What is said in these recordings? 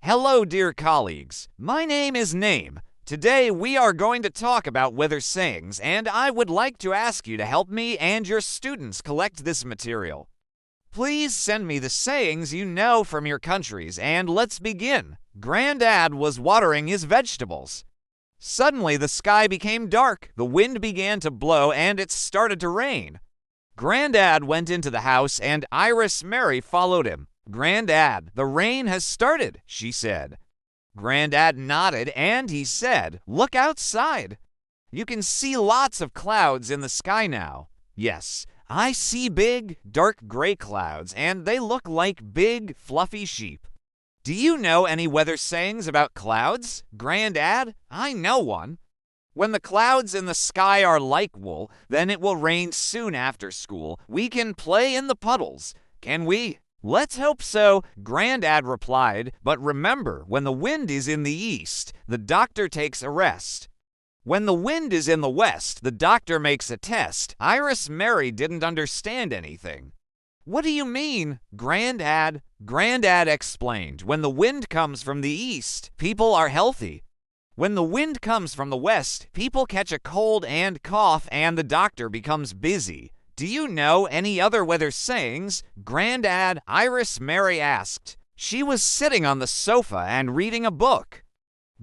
Hello, dear colleagues. My name is Name. Today we are going to talk about weather sayings, and I would like to ask you to help me and your students collect this material. Please send me the sayings you know from your countries, and let's begin. Grandad was watering his vegetables. Suddenly the sky became dark, the wind began to blow, and it started to rain. Grandad went into the house, and Iris Mary followed him. "Grandad, the rain has started," she said. Grandad nodded, and he said, "Look outside. You can see lots of clouds in the sky now." "Yes, I see big, dark gray clouds, and they look like big, fluffy sheep." "Do you know any weather sayings about clouds, Grandad?" "I know one. When the clouds in the sky are like wool, then it will rain soon after school. We can play in the puddles. Can we?" "Let's hope so," Grandad replied. "But remember, when the wind is in the east, the doctor takes a rest. When the wind is in the west, the doctor makes a test." Iris Mary didn't understand anything. "What do you mean, Grandad?" Grandad explained. "When the wind comes from the east, people are healthy. When the wind comes from the west, people catch a cold and cough, and the doctor becomes busy." "Do you know any other weather sayings, Grandad?" Iris Mary asked. She was sitting on the sofa and reading a book.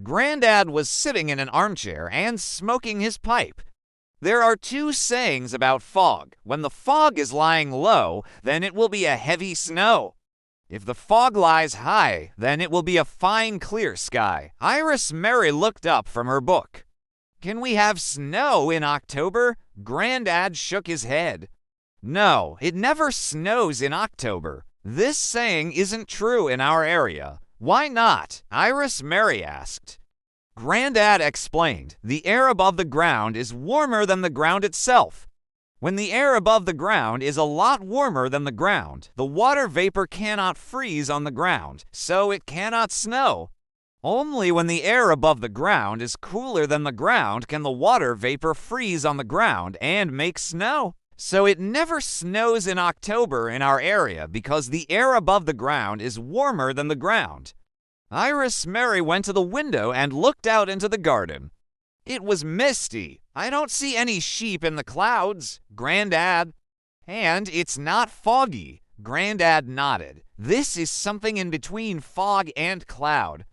Grandad was sitting in an armchair and smoking his pipe. "There are two sayings about fog. When the fog is lying low, then it will be a heavy snow. If the fog lies high, then it will be a fine, clear sky." Iris Mary looked up from her book. "Can we have snow in October?" Grandad shook his head. "No, it never snows in October. This saying isn't true in our area." "Why not?" Iris Mary asked. Grandad explained. "The air above the ground is warmer than the ground itself. When the air above the ground is a lot warmer than the ground, the water vapor cannot freeze on the ground, so it cannot snow. Only when the air above the ground is cooler than the ground can the water vapor freeze on the ground and make snow. So it never snows in October in our area because the air above the ground is warmer than the ground." Iris Mary went to the window and looked out into the garden. It was misty. "I don't see any sheep in the clouds, Grandad." "And it's not foggy." Grandad nodded. "This is something in between fog and cloud."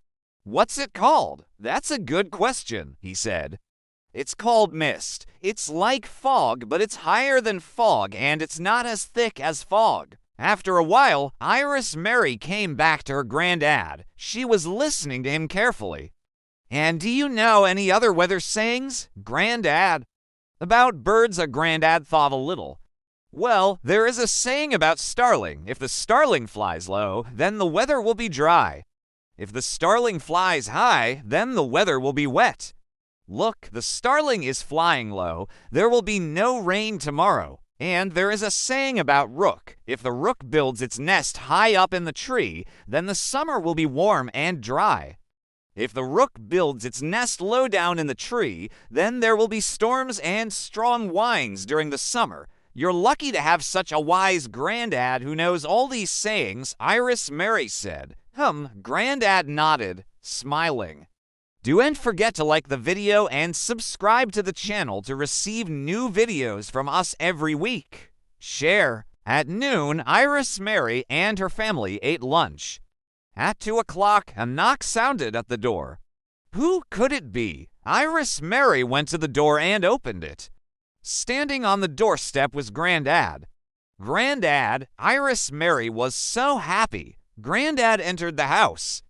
"What's it called?" "That's a good question," he said. "It's called mist. It's like fog, but it's higher than fog, and it's not as thick as fog." After a while, Iris Mary came back to her Grandad. She was listening to him carefully. "And do you know any other weather sayings, Grandad?" About birds, Grandad thought a little. "Well, there is a saying about starling. If the starling flies low, then the weather will be dry. If the starling flies high, then the weather will be wet. Look, the starling is flying low. There will be no rain tomorrow." And there is a saying about rook. If the rook builds its nest high up in the tree, then the summer will be warm and dry. If the rook builds its nest low down in the tree, then there will be storms and strong winds during the summer. "You're lucky to have such a wise Grandad who knows all these sayings," Iris Mary said. Grandad nodded, smiling. Don't forget to like the video and subscribe to the channel to receive new videos from us every week. Share. At noon, Iris Mary and her family ate lunch. At 2 o'clock, a knock sounded at the door. Who could it be? Iris Mary went to the door and opened it. Standing on the doorstep was Grandad. "Grandad," Iris Mary was so happy. Grandad entered the house.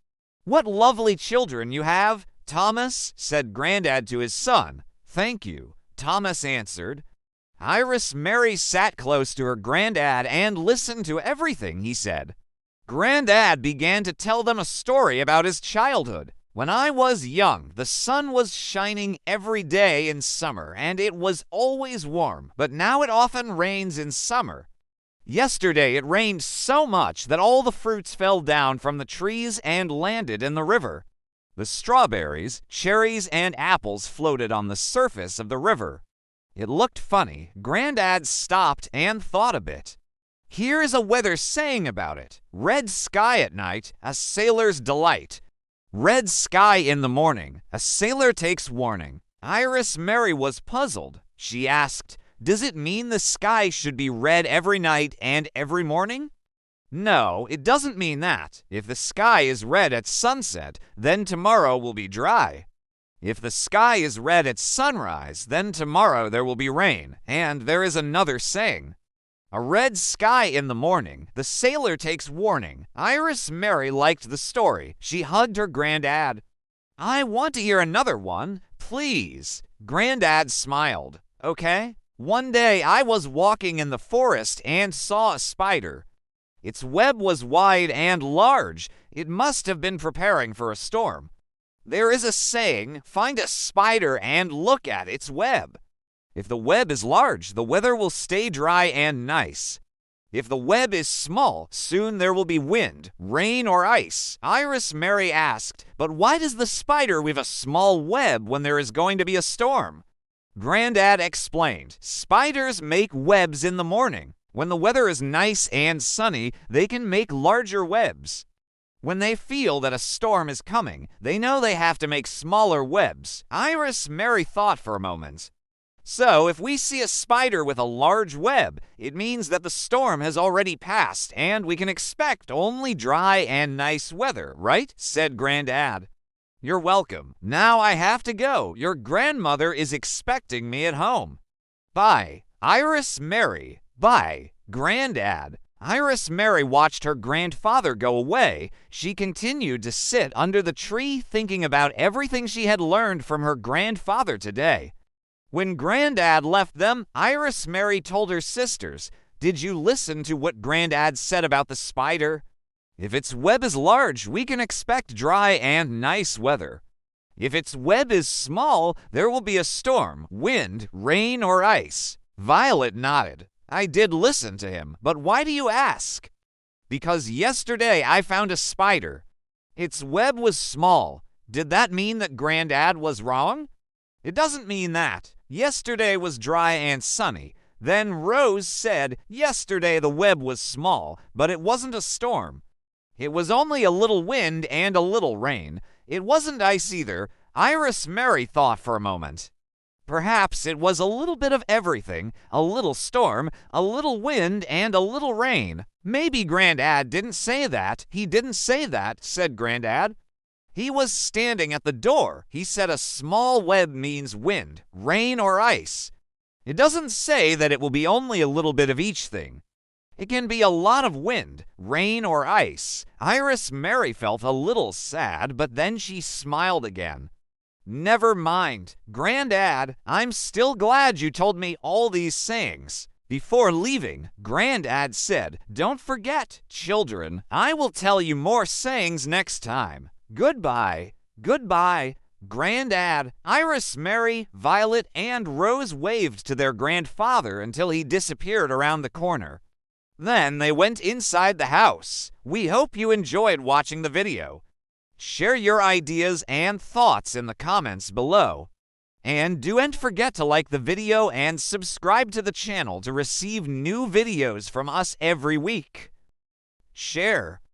"What lovely children you have, Thomas," said Grandad to his son. "Thank you," Thomas answered. Iris Mary sat close to her Grandad and listened to everything he said. Grandad began to tell them a story about his childhood. "When I was young, the sun was shining every day in summer, and it was always warm, but now it often rains in summer. Yesterday it rained so much that all the fruits fell down from the trees and landed in the river. The strawberries, cherries, and apples floated on the surface of the river. It looked funny. Grandad stopped and thought a bit. Here is a weather saying about it. Red sky at night, a sailor's delight. Red sky in the morning. A sailor takes warning. Iris Mary was puzzled. She asked, "Does it mean the sky should be red every night and every morning?" No, it doesn't mean that. If the sky is red at sunset, then tomorrow will be dry. If the sky is red at sunrise, then tomorrow there will be rain. And there is another saying. A red sky in the morning. The sailor takes warning. Iris Mary liked the story. She hugged her Grandad. "I want to hear another one, please." Grandad smiled. "Okay." One day I was walking in the forest and saw a spider. Its web was wide and large. It must have been preparing for a storm. There is a saying, find a spider and look at its web. If the web is large, the weather will stay dry and nice. If the web is small, soon there will be wind, rain, or ice. Iris Mary asked, "But why does the spider weave a small web when there is going to be a storm?" Grandad explained, "Spiders make webs in the morning. When the weather is nice and sunny, they can make larger webs. When they feel that a storm is coming, they know they have to make smaller webs." Iris Mary thought for a moment. "So, if we see a spider with a large web, it means that the storm has already passed and we can expect only dry and nice weather, right?" said Grandad. "You're welcome. Now I have to go. Your grandmother is expecting me at home." Bye, Iris Mary. Bye, Grandad. Iris Mary watched her grandfather go away. She continued to sit under the tree thinking about everything she had learned from her grandfather today. When Grandad left them, Iris Mary told her sisters, "Did you listen to what Grandad said about the spider? If its web is large, we can expect dry and nice weather. If its web is small, there will be a storm, wind, rain, or ice." Violet nodded. "I did listen to him, but why do you ask?" "Because yesterday I found a spider. Its web was small. Did that mean that Grandad was wrong?" "It doesn't mean that. Yesterday was dry and sunny. Then Rose said yesterday the web was small, but it wasn't a storm. It was only a little wind and a little rain. It wasn't ice either." Iris Mary thought for a moment. "Perhaps it was a little bit of everything, a little storm, a little wind, and a little rain." "Maybe Grandad didn't say that." "He didn't say that," said Grandad. "He was standing at the door. He said a small web means wind, rain, or ice. It doesn't say that it will be only a little bit of each thing. It can be a lot of wind, rain, or ice." Iris Mary felt a little sad, but then she smiled again. "Never mind, Grandad, I'm still glad you told me all these sayings." Before leaving, Grandad said, "Don't forget, children, I will tell you more sayings next time. Goodbye, goodbye." Grandad, Iris Mary, Violet, and Rose waved to their grandfather until he disappeared around the corner. Then they went inside the house. We hope you enjoyed watching the video. Share your ideas and thoughts in the comments below. And don't forget to like the video and subscribe to the channel to receive new videos from us every week. Share.